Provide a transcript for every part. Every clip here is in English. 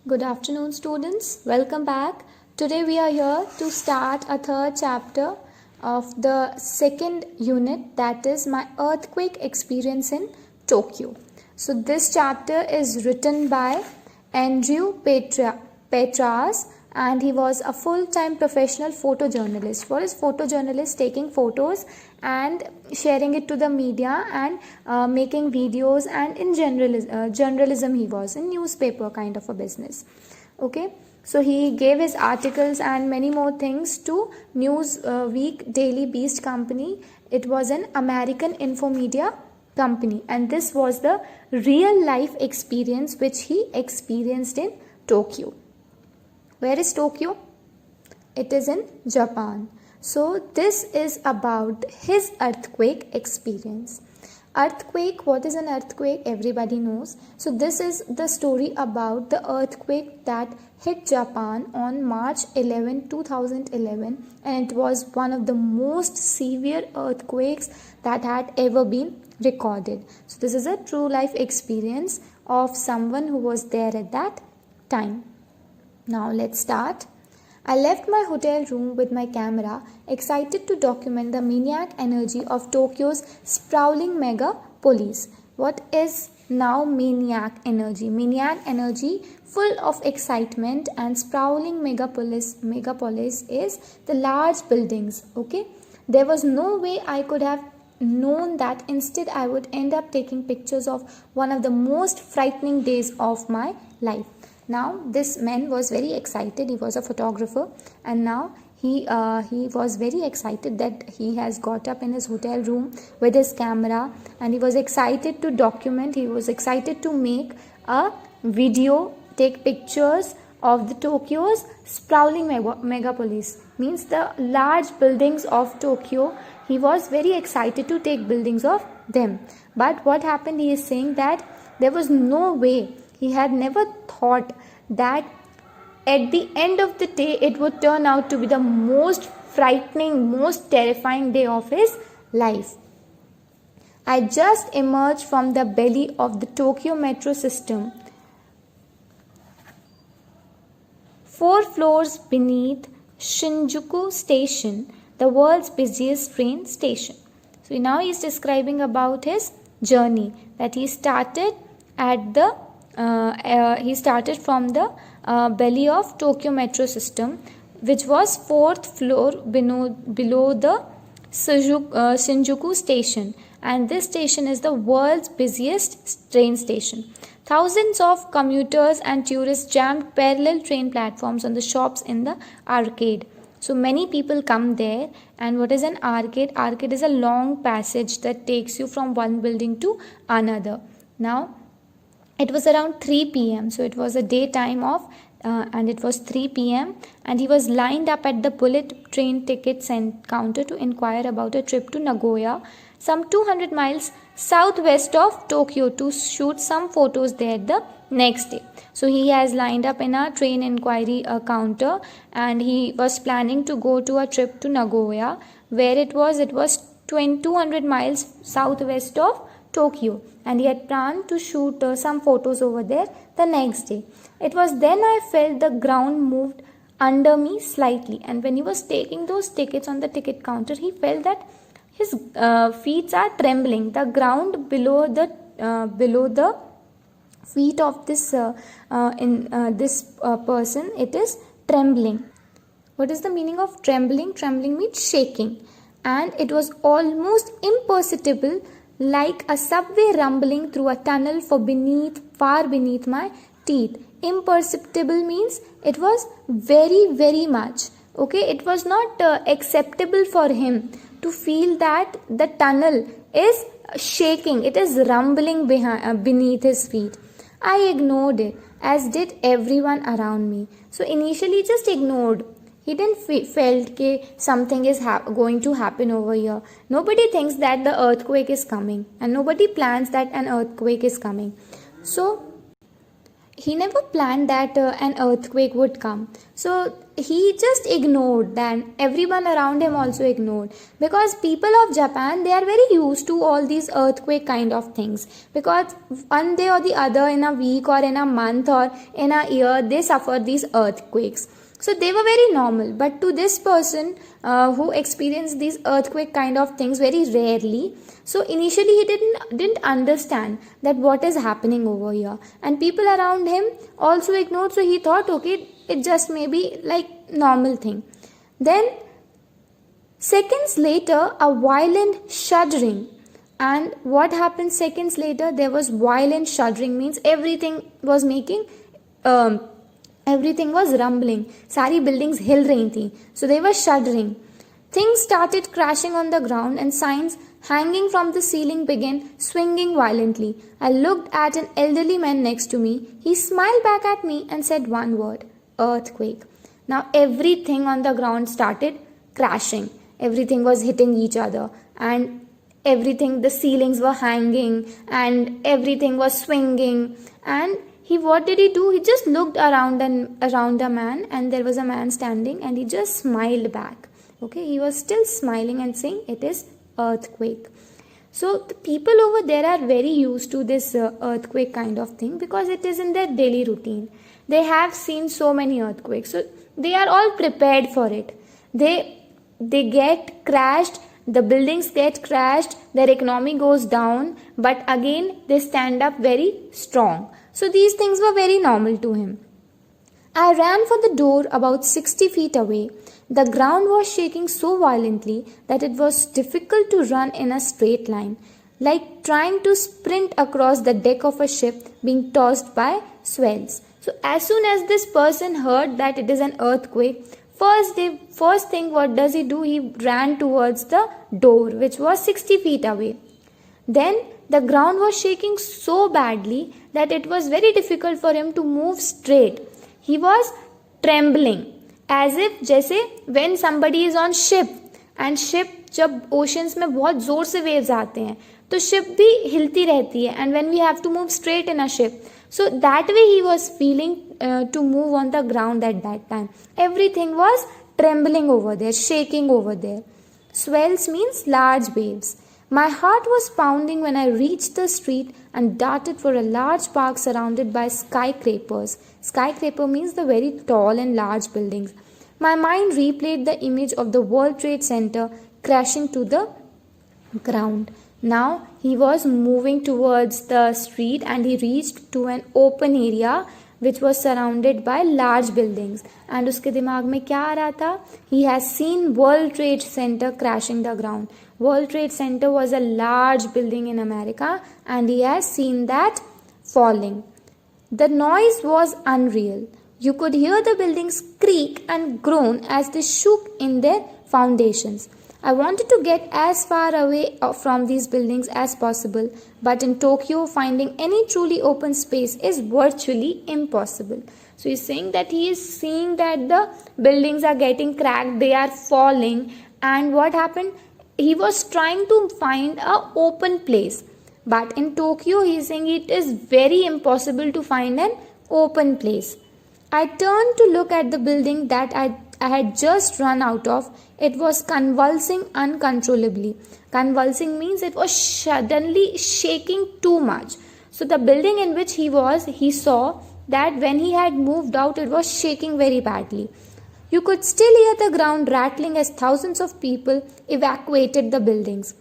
Good afternoon, students. Welcome back. Today we are here to start a third chapter of the second unit, that is my earthquake experience in Tokyo. So this chapter is written by Andrew Petras, and he was a full-time professional photojournalist. What is photojournalist? Taking photos and sharing it to the media and making videos, and in journalism he was in newspaper kind of a business. Okay, so he gave his articles and many more things to Newsweek Daily Beast company. It was an American infomedia company, and this was the real life experience which he experienced in Tokyo. Where is Tokyo? It is in Japan. So this is about his earthquake experience. Earthquake, what is an earthquake? Everybody knows. So this is the story about the earthquake that hit Japan on March 11, 2011, and it was one of the most severe earthquakes that had ever been recorded. So this is a true life experience of someone who was there at that time. Now let's start. I left my hotel room with my camera, excited to document the maniac energy of Tokyo's sprawling megapolis. What is now maniac energy? Maniac energy, full of excitement, and sprawling megapolis is the large buildings. Okay, there was no way I could have known that. Instead, I would end up taking pictures of one of the most frightening days of my life. Now this man was very excited. He was a photographer, and now he was very excited that he has got up in his hotel room with his camera, and he was excited to document. He was excited to make a video, take pictures of the Tokyo's sprawling megapolis, means the large buildings of Tokyo. He was very excited to take buildings of them. But what happened? He is saying that there was no way. He had never thought that at the end of the day it would turn out to be the most frightening, most terrifying day of his life. I just emerged from the belly of the Tokyo metro system, 4 floors beneath Shinjuku Station, the world's busiest train station. So now he is describing about his journey, that he started at the from the belly of Tokyo metro system, which was 4th floor below the Shinjuku station, and this station is the world's busiest train station. Thousands of commuters and tourists jammed parallel train platforms on the shops in the arcade. So many people come there. And what is an arcade? Arcade is a long passage that takes you from one building to another. Now it was around 3 p.m. So it was a daytime of and it was 3 p.m. and he was lined up at the bullet train tickets and counter to inquire about a trip to Nagoya, some 200 miles southwest of Tokyo, to shoot some photos there the next day. So he has lined up in a train inquiry counter, and he was planning to go to a trip to Nagoya, where it was 200 miles southwest of Tokyo, and he had planned to shoot some photos over there the next day. It was then I felt the ground moved under me slightly, and when he was taking those tickets on the ticket counter, he felt that his feet are trembling. The ground below the feet of this person, it is trembling. What is the meaning of trembling? Trembling means shaking, and it was almost imperceptible, like a subway rumbling through a tunnel far beneath my teeth. Imperceptible means it was very, very much. Okay, it was not acceptable for him to feel that the tunnel is shaking, it is rumbling beneath his feet. I ignored it, as did everyone around me. So initially just ignored. He didn't felt that something is going to happen over here. Nobody thinks that the earthquake is coming, and nobody plans that an earthquake is coming. So he never planned that an earthquake would come. So he just ignored, then everyone around him also ignored, because people of Japan, they are very used to all these earthquake kind of things, because one day or the other, in a week or in a month or in a year, they suffer these earthquakes. So they were very normal, but to this person who experienced these earthquake kind of things very rarely, so initially he didn't understand that what is happening over here, and people around him also ignored. So he thought, okay, it just may be like normal thing. Then seconds later, a violent shuddering. And what happened seconds later? There was violent shuddering, means everything was making everything was rumbling. सारी buildings हिल रही थी. So they were shuddering. Things started crashing on the ground and signs hanging from the ceiling began swinging violently. I looked at an elderly man next to me. He smiled back at me and said one word: earthquake. Now everything on the ground started crashing. Everything was hitting each other, and everything, the ceilings were hanging, and everything was swinging. And what did he do? He just looked around the man, and there was a man standing, and he just smiled back. Okay, he was still smiling and saying it is earthquake. So the people over there are very used to this earthquake kind of thing, because it is in their daily routine. They have seen so many earthquakes, so they are all prepared for it. They get crashed, the buildings get crashed, their economy goes down, but again they stand up very strong. So these things were very normal to him. I ran for the door about 60 feet away. The ground was shaking so violently that it was difficult to run in a straight line, like trying to sprint across the deck of a ship being tossed by swells. So as soon as this person heard that it is an earthquake, first thing, what does he do? He ran towards the door, which was 60 feet away. Then the ground was shaking so badly that it was very difficult for him to move straight. He was trembling, as if जैसे when somebody is on ship, and ship जब oceans में बहुत जोर से waves आते हैं, तो ship भी हिलती रहती है, and when we have to move straight in a ship, so that way he was feeling to move on the ground at that time. Everything was trembling over there, shaking over there. Swells means large waves. My heart was pounding when I reached the street and darted for a large park surrounded by skyscrapers. Skyscraper means the very tall and large buildings. My mind replayed the image of the World Trade Center crashing to the ground. Now he was moving towards the street, and he reached to an open area which was surrounded by large buildings. And उसके दिमाग में क्या आ रहा था? He has seen World Trade Center crashing the ground. World Trade Center was a large building in America, and he has seen that falling. The noise was unreal. You could hear the buildings creak and groan as they shook in their foundations. I wanted to get as far away from these buildings as possible, but in Tokyo, finding any truly open space is virtually impossible. So he's saying that he is seeing that the buildings are getting cracked, they are falling, and what happened? He was trying to find an open place, but in Tokyo, he is saying it is very impossible to find an open place. I turned to look at the building that I had just run out of. It was convulsing uncontrollably. Convulsing means it was suddenly shaking too much. So the building in which he was, he saw that when he had moved out, it was shaking very badly. You could still hear the ground rattling as thousands of people evacuated the buildings.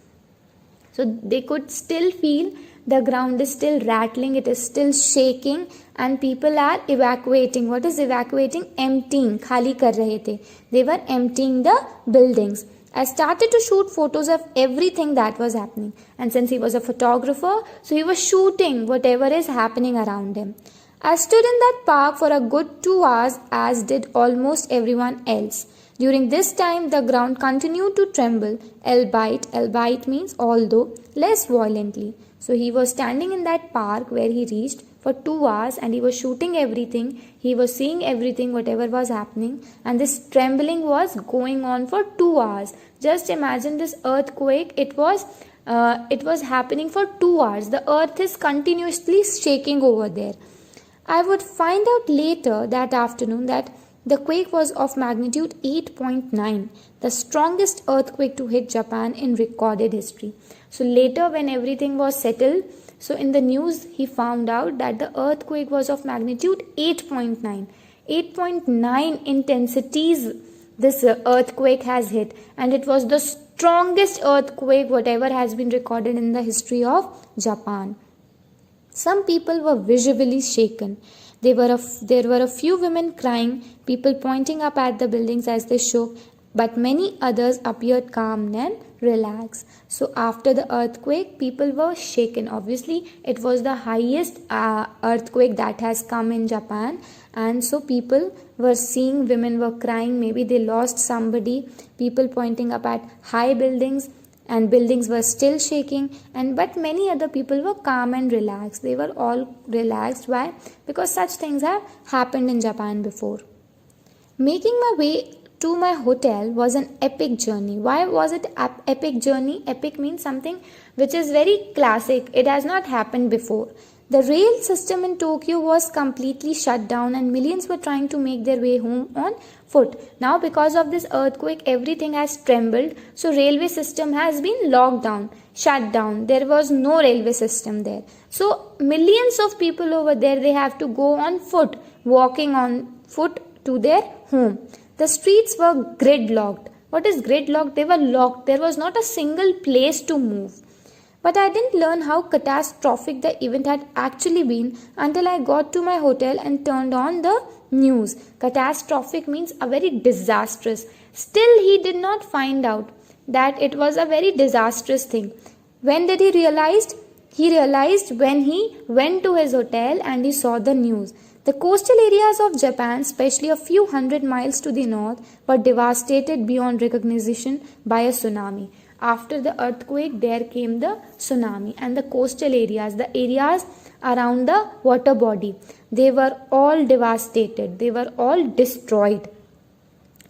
So they could still feel the ground is still rattling, it is still shaking, and people are evacuating. What is evacuating? Emptying, khali kar rahe the. They were emptying the buildings. I started to shoot photos of everything that was happening. And since he was a photographer, so he was shooting whatever is happening around him. I stood in that park for a good 2 hours, as did almost everyone else. During this time, the ground continued to tremble, albeit means although, less violently. So he was standing in that park where he reached for 2 hours, and he was shooting everything. He was seeing everything, whatever was happening, and this trembling was going on for 2 hours. Just imagine this earthquake. It was happening for 2 hours. The earth is continuously shaking over there. I would find out later that afternoon that the quake was of magnitude 8.9, the strongest earthquake to hit Japan in recorded history. So later, when everything was settled, so in the news he found out that the earthquake was of magnitude 8.9. 8.9 intensities this earthquake has hit, and it was the strongest earthquake whatever has been recorded in the history of Japan. Some people were visibly shaken. There were a few women crying, people pointing up at the buildings as they shook, but many others appeared calm and relaxed. So after the earthquake, people were shaken. Obviously, it was the highest earthquake that has come in Japan, and so people were seeing, women were crying, maybe they lost somebody, people pointing up at high buildings, and buildings were still shaking, but many other people were calm and relaxed. They were all relaxed. Why? Because such things have happened in Japan before. Making my way to my hotel was an epic journey. Why was it epic journey? Epic means something which is very classic. It has not happened before. The rail system in Tokyo was completely shut down and millions were trying to make their way home on foot. Now because of this earthquake, everything has trembled. So railway system has been locked down, shut down. There was no railway system there. So millions of people over there, they have to go on foot, walking on foot to their home. The streets were gridlocked. What is gridlocked? They were locked. There was not a single place to move. But I didn't learn how catastrophic the event had actually been until I got to my hotel and turned on the news. Catastrophic means a very disastrous. Still, he did not find out that it was a very disastrous thing. When did he realize? He realized when he went to his hotel and he saw the news. The coastal areas of Japan, especially a few hundred miles to the north, were devastated beyond recognition by a tsunami. After the earthquake, there came the tsunami, and the coastal areas, the areas around the water body, they were all devastated. They were all destroyed.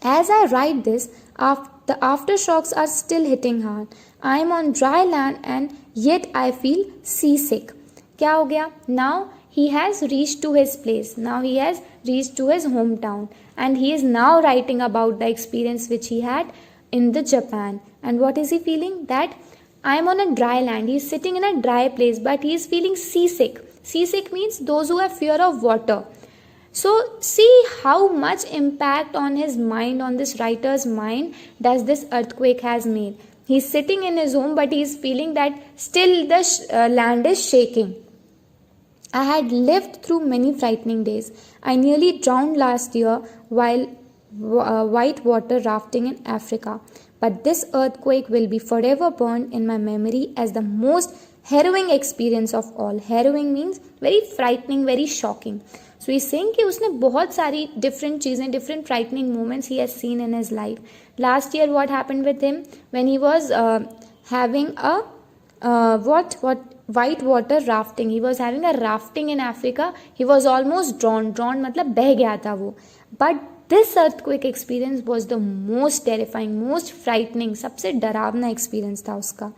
As I write this, the aftershocks are still hitting hard. I am on dry land and yet I feel seasick. क्या हो गया? Now he has reached to his place. Now he has reached to his hometown, and he is now writing about the experience which he had in the Japan. And what is he feeling? That I am on a dry land. He is sitting in a dry place, but he is feeling seasick. Seasick means those who have fear of water. So see how much impact on his mind, on this writer's mind, does this earthquake has made. He is sitting in his home, but he is feeling that still the land is shaking. I had lived through many frightening days. I nearly drowned last year while white water rafting in Africa. But this earthquake will be forever burned in my memory as the most harrowing experience of all. Harrowing means very frightening, very shocking. So he's saying कि उसने बहुत सारी different चीज़ें, different frightening moments he has seen in his life. Last year, what happened with him when he was having a white water rafting. He was having a rafting in Africa. He was almost drowned. Drowned मतलब बह गया था वो. But this earthquake experience was the most terrifying, most frightening, सबसे डरावना experience था उसका.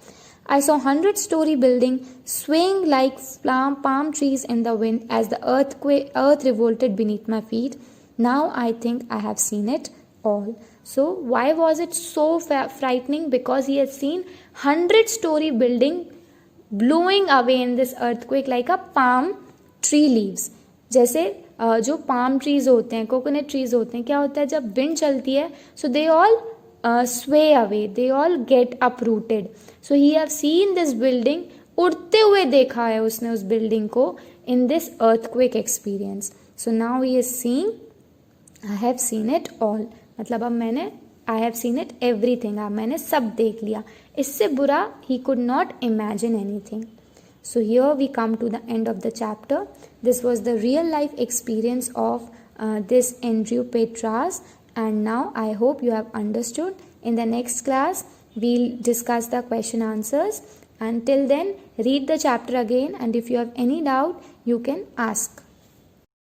I saw 100-story building swaying like palm trees in the wind as the earth revolted beneath my feet. Now I think I have seen it all. So why was it so frightening? Because he had seen 100-story building blowing away in this earthquake like a palm tree leaves. जैसे जो palm trees होते हैं, coconut trees होते हैं, क्या होता है जब wind चलती है, so they all sway away, they all get uprooted. So he have seen this building, उड़ते हुए देखा है उसने उस building को in this earthquake experience. So now he is seeing, I have seen it all. मतलब अब मैंने I have seen it everything. अब मैंने सब देख लिया. इससे बुरा he could not imagine anything. So here we come to the end of the chapter. This was the real life experience of this Andrew Petras, and now I hope you have understood. In the next class we'll discuss the question answers. Until then, read the chapter again, and if you have any doubt you can ask.